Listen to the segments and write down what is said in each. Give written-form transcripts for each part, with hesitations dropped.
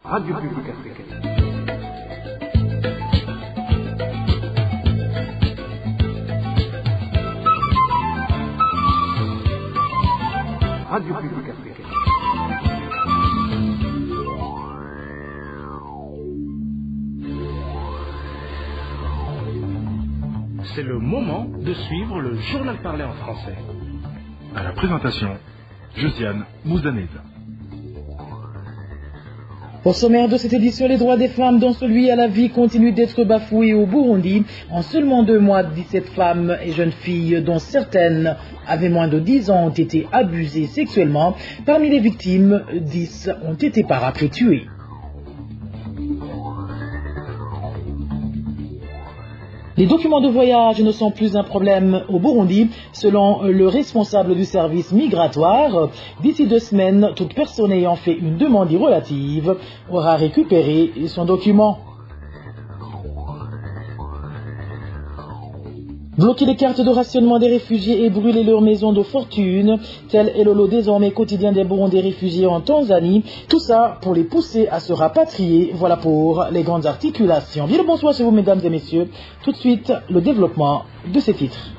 Radio Publique Africaine. Radio Publique Africaine. C'est le moment de suivre le journal parlé en français. À la présentation, Josiane Mouzaneza. Au sommaire de cette édition, les droits des femmes, dont celui à la vie, continuent d'être bafoués au Burundi. En seulement 2 mois, 17 femmes et jeunes filles, dont certaines avaient moins de 10 ans, ont été abusées sexuellement. Parmi les victimes, 10 ont été par après tuées. Les documents de voyage ne sont plus un problème au Burundi, selon le responsable du service migratoire. D'ici 2 semaines, toute personne ayant fait une demande relative aura récupéré son document. Bloquer les cartes de rationnement des réfugiés et brûler leurs maisons de fortune, tel est le lot désormais quotidien des Burundais réfugiés en Tanzanie. Tout ça pour les pousser à se rapatrier. Voilà pour les grandes articulations. Bien le bonsoir chez vous, mesdames et messieurs. Tout de suite, le développement de ces titres.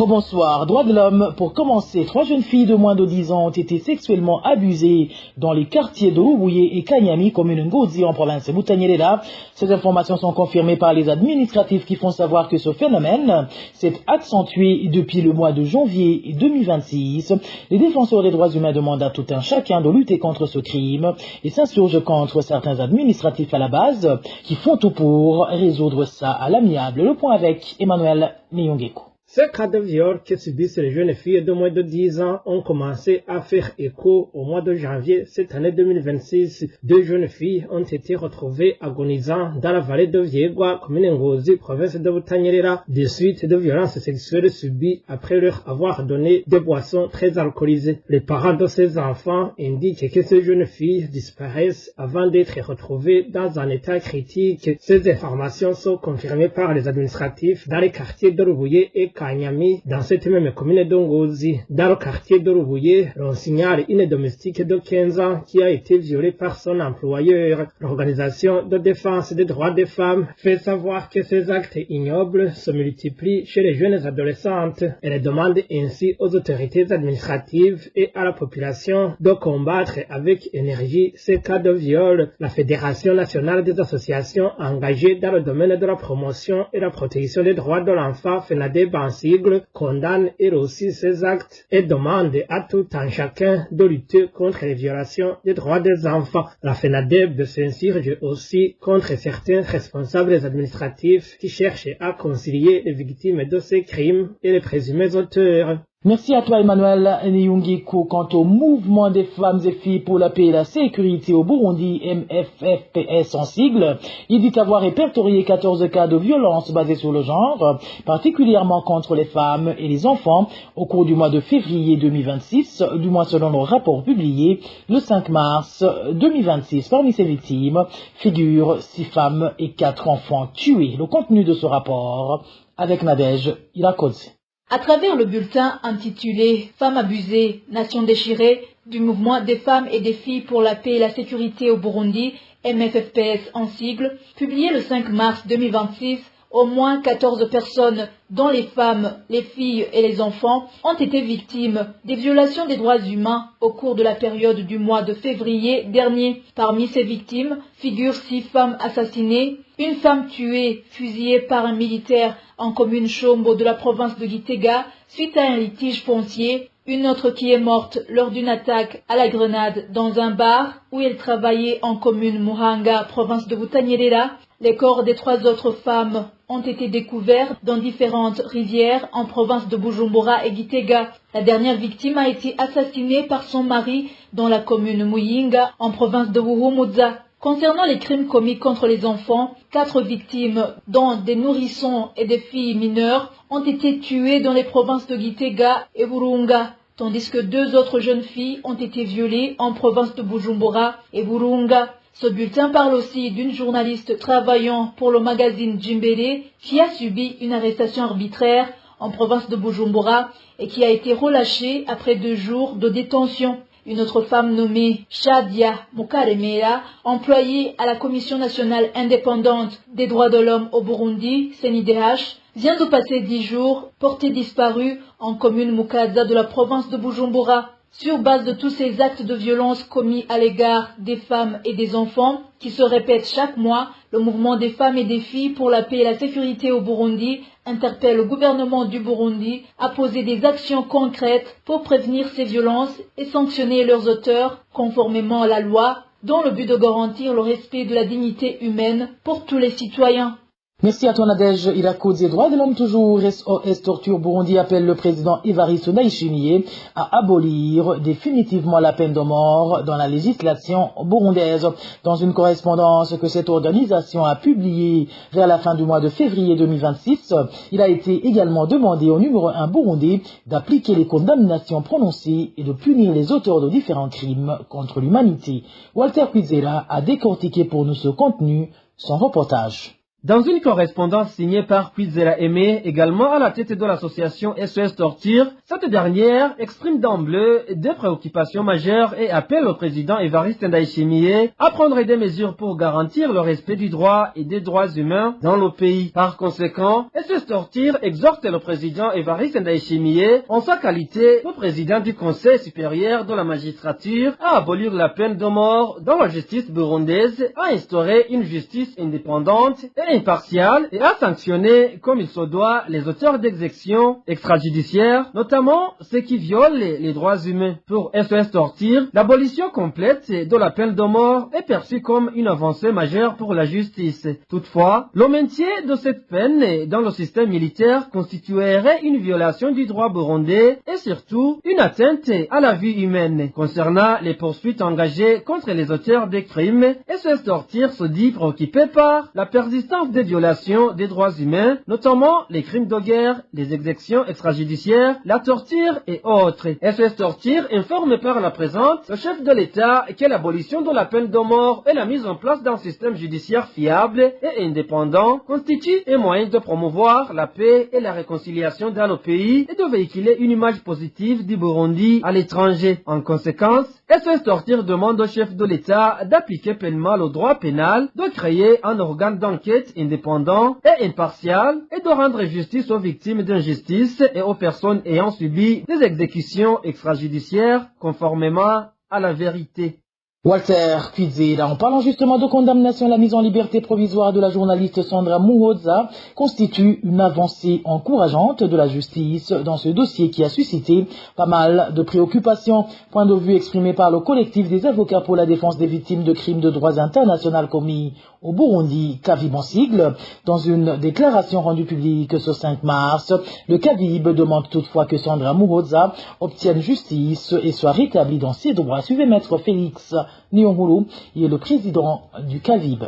Bonsoir. Droits de l'homme. Pour commencer, 3 jeunes filles de moins de 10 ans ont été sexuellement abusées dans les quartiers de Lubuye et Kanyami, commune Ngozi en province de Butanyerera. Ces informations sont confirmées par les administratifs qui font savoir que ce phénomène s'est accentué depuis le mois de janvier 2026. Les défenseurs des droits humains demandent à tout un chacun de lutter contre ce crime et s'insurgent contre certains administratifs à la base qui font tout pour résoudre ça à l'amiable. Le point avec Emmanuel Niyongeko. Ces cas de viol que subissent les jeunes filles de moins de 10 ans ont commencé à faire écho au mois de janvier cette année 2026. 2 jeunes filles ont été retrouvées agonisant dans la vallée de Viegwa, commune Ngozi, province de Butanyerera, des suites de violences sexuelles subies après leur avoir donné des boissons très alcoolisées. Les parents de ces enfants indiquent que ces jeunes filles disparaissent avant d'être retrouvées dans un état critique. Ces informations sont confirmées par les administratifs dans les quartiers de Lubuye et Kanyami, dans cette même commune de Ngozi. Dans le quartier de Lubuye, l'on signale une domestique de 15 ans qui a été violée par son employeur. L'organisation de défense des droits des femmes fait savoir que ces actes ignobles se multiplient chez les jeunes adolescentes. Elle demande ainsi aux autorités administratives et à la population de combattre avec énergie ces cas de viol. La Fédération nationale des associations engagées dans le domaine de la promotion et la protection des droits de l'enfant, FENADEB en sigle, condamne elle aussi ces actes et demande à tout un chacun de lutter contre les violations des droits des enfants. La FENADEB s'insurge aussi contre certains responsables administratifs qui cherchent à concilier les victimes de ces crimes et les présumés auteurs. Merci à toi Emmanuel Niyongeko. Quant au mouvement des femmes et filles pour la paix et la sécurité au Burundi, MFFPS en sigle, il dit avoir répertorié 14 cas de violence basés sur le genre, particulièrement contre les femmes et les enfants, au cours du mois de février 2026, du moins selon le rapport publié le 5 mars 2026. Parmi ces victimes figurent 6 femmes et 4 enfants tués. Le contenu de ce rapport avec Nadège Irakoze. À travers le bulletin intitulé « Femmes abusées, nation déchirée » du mouvement des femmes et des filles pour la paix et la sécurité au Burundi, MFFPS en sigle, publié le 5 mars 2026, au moins 14 personnes, dont les femmes, les filles et les enfants, ont été victimes des violations des droits humains au cours de la période du mois de février dernier. Parmi ces victimes figurent 6 femmes assassinées, une femme tuée, fusillée par un militaire en commune Chombo de la province de Gitega suite à un litige foncier, une autre qui est morte lors d'une attaque à la grenade dans un bar où elle travaillait en commune Muhanga, province de Butanyerera. Les corps des 3 autres femmes ont été découverts dans différentes rivières en province de Bujumbura et Gitega. La dernière victime a été assassinée par son mari dans la commune Muyinga en province de Buhumuza. Concernant les crimes commis contre les enfants, 4 victimes, dont des nourrissons et des filles mineures, ont été tuées dans les provinces de Gitega et Burunga, tandis que 2 autres jeunes filles ont été violées en province de Bujumbura et Burunga. Ce bulletin parle aussi d'une journaliste travaillant pour le magazine Djimbélé qui a subi une arrestation arbitraire en province de Bujumbura et qui a été relâchée après 2 jours de détention. Une autre femme nommée Shadia Mukaremera, employée à la Commission nationale indépendante des droits de l'homme au Burundi, CNIDH, vient de passer 10 jours portée disparue en commune Mukaza de la province de Bujumbura. Sur base de tous ces actes de violence commis à l'égard des femmes et des enfants qui se répètent chaque mois, le mouvement des femmes et des filles pour la paix et la sécurité au Burundi interpelle le gouvernement du Burundi à poser des actions concrètes pour prévenir ces violences et sanctionner leurs auteurs conformément à la loi, dans le but de garantir le respect de la dignité humaine pour tous les citoyens. Merci à toi Nadège. Irako des droits de l'homme toujours. SOS Torture Burundi appelle le président Evariste Ndayishimiye à abolir définitivement la peine de mort dans la législation burundaise. Dans une correspondance que cette organisation a publiée vers la fin du mois de février 2026, il a été également demandé au numéro 1 burundais d'appliquer les condamnations prononcées et de punir les auteurs de différents crimes contre l'humanité. Walter Quizera a décortiqué pour nous ce contenu, son reportage. Dans une correspondance signée par Kwizera Aimé, également à la tête de l'association SOS Torture, cette dernière exprime d'emblée des préoccupations majeures et appelle au président Evariste Ndayishimiye à prendre des mesures pour garantir le respect du droit et des droits humains dans le pays. Par conséquent, SOS Torture exhorte le président Evariste Ndayishimiye, en sa qualité de président du Conseil supérieur de la magistrature, à abolir la peine de mort dans la justice burundaise, à instaurer une justice indépendante et impartiale et à sanctionner comme il se doit les auteurs d'exécutions extrajudiciaires, notamment ceux qui violent les droits humains. Pour SOS Torture, l'abolition complète de la peine de mort est perçue comme une avancée majeure pour la justice. Toutefois, le maintien de cette peine dans le système militaire constituerait une violation du droit burundais et surtout une atteinte à la vie humaine. Concernant les poursuites engagées contre les auteurs des crimes, SOS Torture se dit préoccupé par la persistance des violations des droits humains, notamment les crimes de guerre, les exécutions extrajudiciaires, la torture et autres. SOS Torture informe par la présente le chef de l'État que l'abolition de la peine de mort et la mise en place d'un système judiciaire fiable et indépendant constituent un moyen de promouvoir la paix et la réconciliation dans le pays et de véhiculer une image positive du Burundi à l'étranger. En conséquence, SOS Torture demande au chef de l'État d'appliquer pleinement le droit pénal, de créer un organe d'enquête indépendant et impartial et de rendre justice aux victimes d'injustice et aux personnes ayant subi des exécutions extrajudiciaires conformément à la vérité. Walter Quizera, en parlant justement de condamnation, la mise en liberté provisoire de la journaliste Sandra Muhoza constitue une avancée encourageante de la justice dans ce dossier qui a suscité pas mal de préoccupations. Point de vue exprimé par le collectif des avocats pour la défense des victimes de crimes de droits internationaux commis au Burundi, CAVIB en sigle. Dans une déclaration rendue publique ce 5 mars, le CAVIB demande toutefois que Sandra Muhoza obtienne justice et soit rétablie dans ses droits. Suivez Maître Félix Nyonguru, il est le président du CAVIB.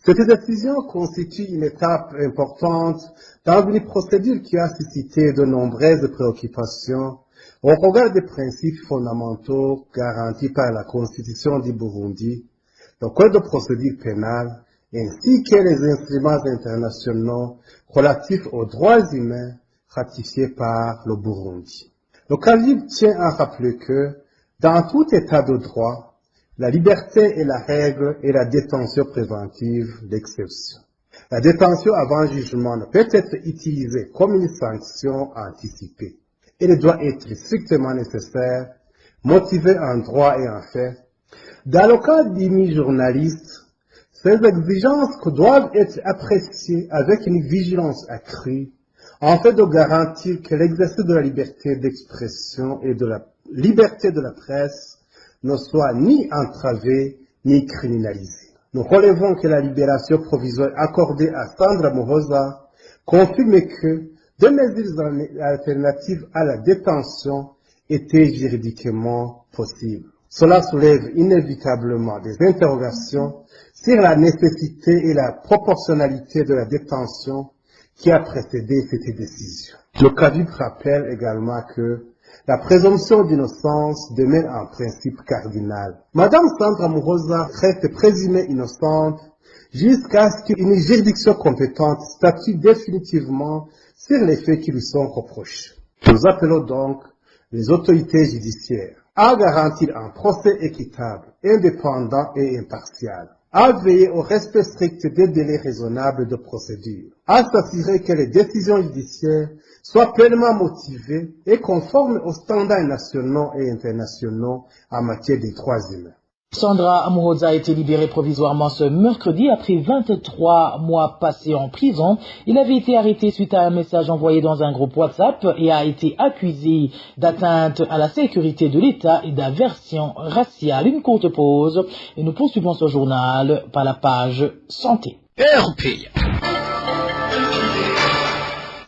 Cette décision constitue une étape importante dans une procédure qui a suscité de nombreuses préoccupations au regard des principes fondamentaux garantis par la Constitution du Burundi, le Code de procédure pénale, ainsi que les instruments internationaux relatifs aux droits humains ratifiés par le Burundi. Le CAVIB tient à rappeler que, dans tout état de droit, la liberté est la règle et la détention préventive l'exception. La détention avant jugement ne peut être utilisée comme une sanction anticipée. Elle doit être strictement nécessaire, motivée en droit et en fait. Dans le cas d'une journaliste, ces exigences doivent être appréciées avec une vigilance accrue, en fait de garantir que l'exercice de la liberté d'expression et de la liberté de la presse ne soit ni entravé ni criminalisé. Nous relevons que la libération provisoire accordée à Sandra Muhoza confirme que des mesures alternatives à la détention étaient juridiquement possibles. Cela soulève inévitablement des interrogations sur la nécessité et la proportionnalité de la détention qui a précédé cette décision. Le CAVIB rappelle également que la présomption d'innocence demeure un principe cardinal. Madame Sandra Muhoza reste présumée innocente jusqu'à ce qu'une juridiction compétente statue définitivement sur les faits qui lui sont reprochés. Nous appelons donc les autorités judiciaires à garantir un procès équitable, indépendant et impartial, à veiller au respect strict des délais raisonnables de procédure, à s'assurer que les décisions judiciaires soient pleinement motivées et conformes aux standards nationaux et internationaux en matière des droits humains. Sandra Muhoza a été libérée provisoirement ce mercredi après 23 mois passés en prison. Il avait été arrêté suite à un message envoyé dans un groupe WhatsApp et a été accusé d'atteinte à la sécurité de l'État et d'aversion raciale. Une courte pause et nous poursuivons ce journal par la page santé.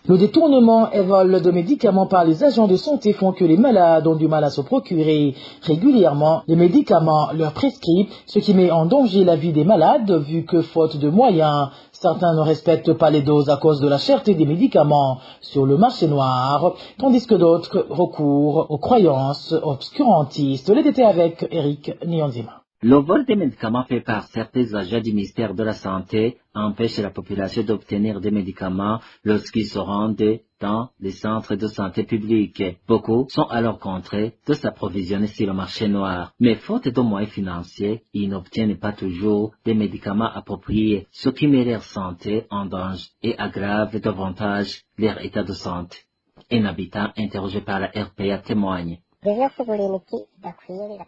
Le détournement et vol de médicaments par les agents de santé font que les malades ont du mal à se procurer régulièrement les médicaments leur prescrits, ce qui met en danger la vie des malades vu que, faute de moyens, certains ne respectent pas les doses à cause de la cherté des médicaments sur le marché noir, tandis que d'autres recourent aux croyances obscurantistes. Les détails avec Eric Nyonzima. Le vol des médicaments fait par certains agents du ministère de la Santé empêche la population d'obtenir des médicaments lorsqu'ils se rendent dans les centres de santé publics. Beaucoup sont alors contraints de s'approvisionner sur le marché noir. Mais faute de moyens financiers, ils n'obtiennent pas toujours des médicaments appropriés, ce qui met leur santé en danger et aggrave davantage leur état de santé. Un habitant interrogé par la RPA témoigne.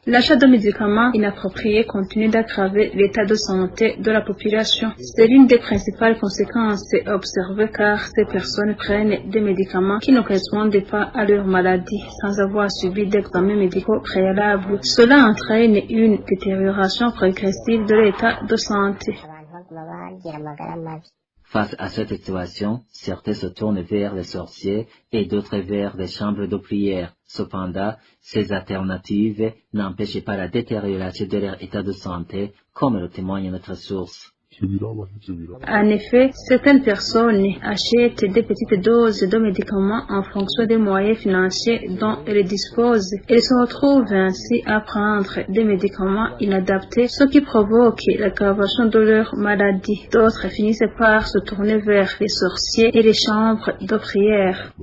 L'achat de médicaments inappropriés continue d'aggraver l'état de santé de la population. C'est l'une des principales conséquences observées car ces personnes prennent des médicaments qui ne correspondent pas à leur maladie sans avoir subi d'examens médicaux préalables. Cela entraîne une détérioration progressive de l'état de santé. Face à cette situation, certains se tournent vers les sorciers et d'autres vers les chambres de prière. Cependant, ces alternatives n'empêchent pas la détérioration de leur état de santé, comme le témoigne notre source. En effet, certaines personnes achètent des petites doses de médicaments en fonction des moyens financiers dont elles disposent. Elles se retrouvent ainsi à prendre des médicaments inadaptés, ce qui provoque l'aggravation de leur maladie. D'autres finissent par se tourner vers les sorciers et les chambres de prière.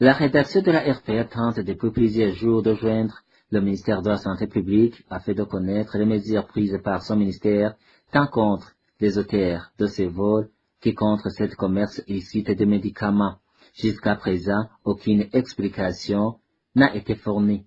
La rédaction de la RPA tente depuis plusieurs jours de joindre le ministère de la Santé publique afin de connaître les mesures prises par son ministère tant contre les auteurs de ces vols que contre cette commerce illicite de médicaments. Jusqu'à présent, aucune explication n'a été fournie.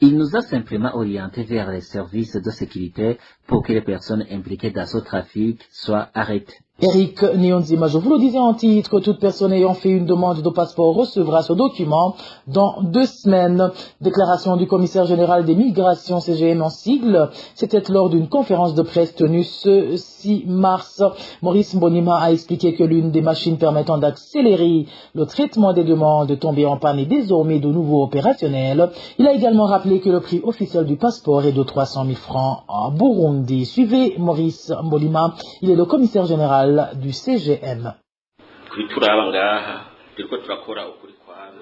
Il nous a simplement orientés vers les services de sécurité pour que les personnes impliquées dans ce trafic soient arrêtées. Eric Nyonzima, je vous le disais en titre, toute personne ayant fait une demande de passeport recevra ce document dans 2 semaines. Déclaration du commissaire général des migrations, CGM en sigle. C'était lors d'une conférence de presse tenue ce 6 mars. Maurice Mbonima a expliqué que l'une des machines permettant d'accélérer le traitement des demandes tombées en panne est désormais de nouveau opérationnelle. Il a également rappelé que le prix officiel du passeport est de 300 000 francs en Burundi. Suivez Maurice Mbonima, il est le commissaire général du CGM.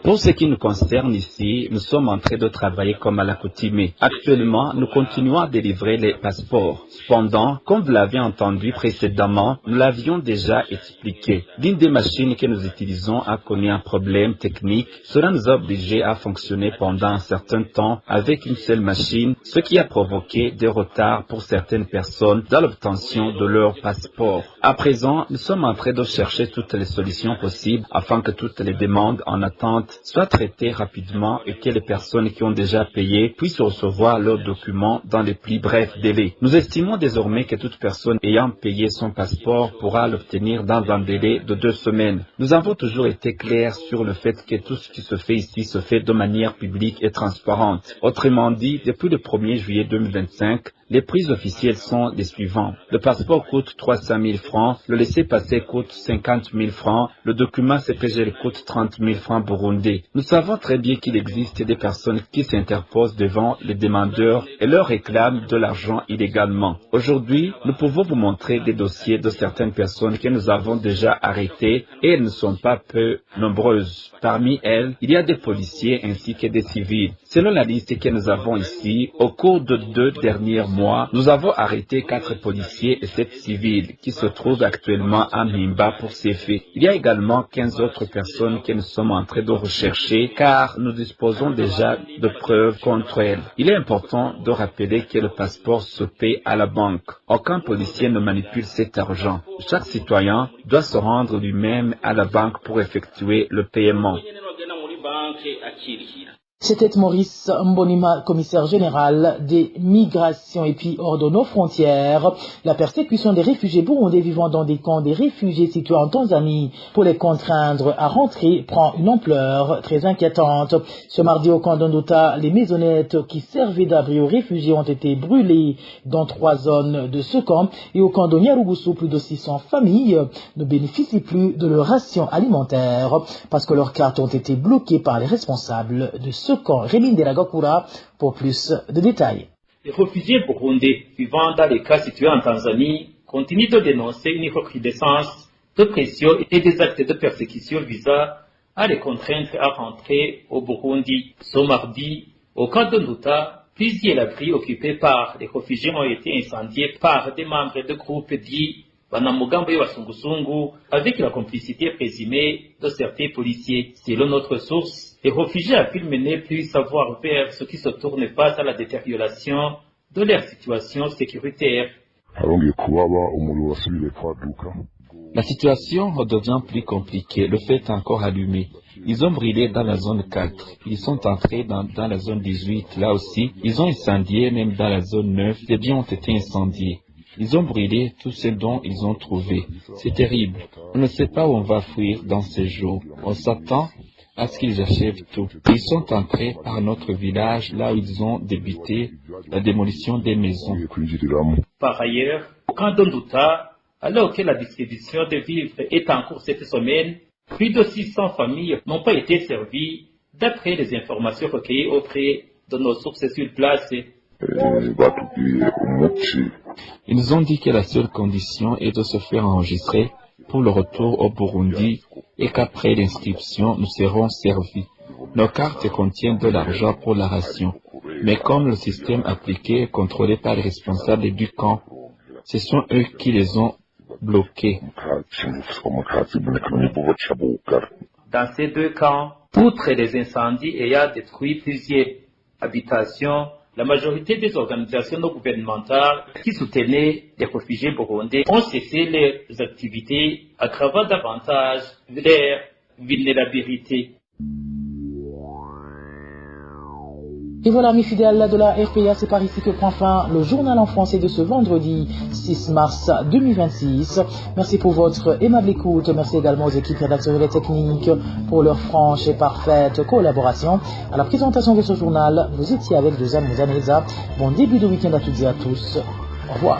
Pour ce qui nous concerne ici, nous sommes en train de travailler comme à l'accoutumée. Actuellement, nous continuons à délivrer les passeports. Cependant, comme vous l'avez entendu précédemment, nous l'avions déjà expliqué. L'une des machines que nous utilisons a connu un problème technique. Cela nous a obligés à fonctionner pendant un certain temps avec une seule machine, ce qui a provoqué des retards pour certaines personnes dans l'obtention de leur passeport. À présent, nous sommes en train de chercher toutes les solutions possibles afin que toutes les demandes en attente soient traitées rapidement et que les personnes qui ont déjà payé puissent recevoir leurs documents dans les plus brefs délais. Nous estimons désormais que toute personne ayant payé son passeport pourra l'obtenir dans un délai de 2 semaines. Nous avons toujours été clairs sur le fait que tout ce qui se fait ici se fait de manière publique et transparente. Autrement dit, depuis le 1er juillet 2025, Les prix officiels sont les suivants. Le passeport coûte 300 000 francs, le laissez-passer coûte 50 000 francs, le document CPG coûte 30 000 francs burundais. Nous savons très bien qu'il existe des personnes qui s'interposent devant les demandeurs et leur réclament de l'argent illégalement. Aujourd'hui, nous pouvons vous montrer des dossiers de certaines personnes que nous avons déjà arrêtées et elles ne sont pas peu nombreuses. Parmi elles, il y a des policiers ainsi que des civils. Selon la liste que nous avons ici, au cours de 2 derniers mois, nous avons arrêté 4 policiers et 7 civils qui se trouvent actuellement à Mimba pour ces faits. Il y a également 15 autres personnes que nous sommes en train de rechercher car nous disposons déjà de preuves contre elles. Il est important de rappeler que le passeport se paie à la banque. Aucun policier ne manipule cet argent. Chaque citoyen doit se rendre lui-même à la banque pour effectuer le paiement. C'était Maurice Mbonima, commissaire général des migrations. Et puis, hors de nos frontières, la persécution des réfugiés burundais vivant dans des camps des réfugiés situés en Tanzanie pour les contraindre à rentrer prend une ampleur très inquiétante. Ce mardi, au camp d'Ondota, les maisonnettes qui servaient d'abri aux réfugiés ont été brûlées dans 3 zones de ce camp. Et au camp de Nyarugusu, plus de 600 familles ne bénéficient plus de leur ration alimentaire parce que leurs cartes ont été bloquées par les responsables de ce camp. Rémi Nderagakura pour plus de détails. Les réfugiés burundais vivant dans les cas situés en Tanzanie continuent de dénoncer une recrudescence de pression et des actes de persécution visant à les contraindre à rentrer au Burundi. Ce mardi, au camp de Nduta, plusieurs abris occupés par les réfugiés ont été incendiés par des membres de groupes dits Banamugambo wa Sungusungu avec la complicité présumée de certains policiers. Selon notre source, les réfugiés affirment ne plus savoir faire ce qui se tourne face à la détérioration de leur situation sécuritaire. La situation redevient plus compliquée, le feu est encore allumé. Ils ont brûlé dans la zone 4, ils sont entrés dans la zone 18, là aussi, ils ont incendié même dans la zone 9, les biens ont été incendiés. Ils ont brûlé tout ce dont ils ont trouvé. C'est terrible. On ne sait pas où on va fuir dans ces jours. On s'attend à ce qu'ils achèvent tout. Ils sont entrés par notre village, là où ils ont débuté la démolition des maisons. Par ailleurs, au camp d'Ondouta, alors que la distribution de vivres est en cours cette semaine, plus de 600 familles n'ont pas été servies, d'après les informations recueillies auprès de nos sources sur place. Ils nous ont dit que la seule condition est de se faire enregistrer pour le retour au Burundi et qu'après l'inscription, nous serons servis. Nos cartes contiennent de l'argent pour la ration, mais comme le système appliqué est contrôlé par les responsables du camp, ce sont eux qui les ont bloqués. Dans ces 2 camps, outre les incendies ayant détruit plusieurs habitations, la majorité des organisations non gouvernementales qui soutenaient les réfugiés burundais ont cessé leurs activités, aggravant davantage leur vulnérabilité. Et voilà, mes fidèles de la RPA, c'est par ici que prend fin le journal en français de ce vendredi 6 mars 2026. Merci pour votre aimable écoute. Merci également aux équipes rédactionnelles et techniques pour leur franche et parfaite collaboration. À la présentation de ce journal, vous étiez avec Josiane Mouzaneza. Bon début de week-end à toutes et à tous. Au revoir.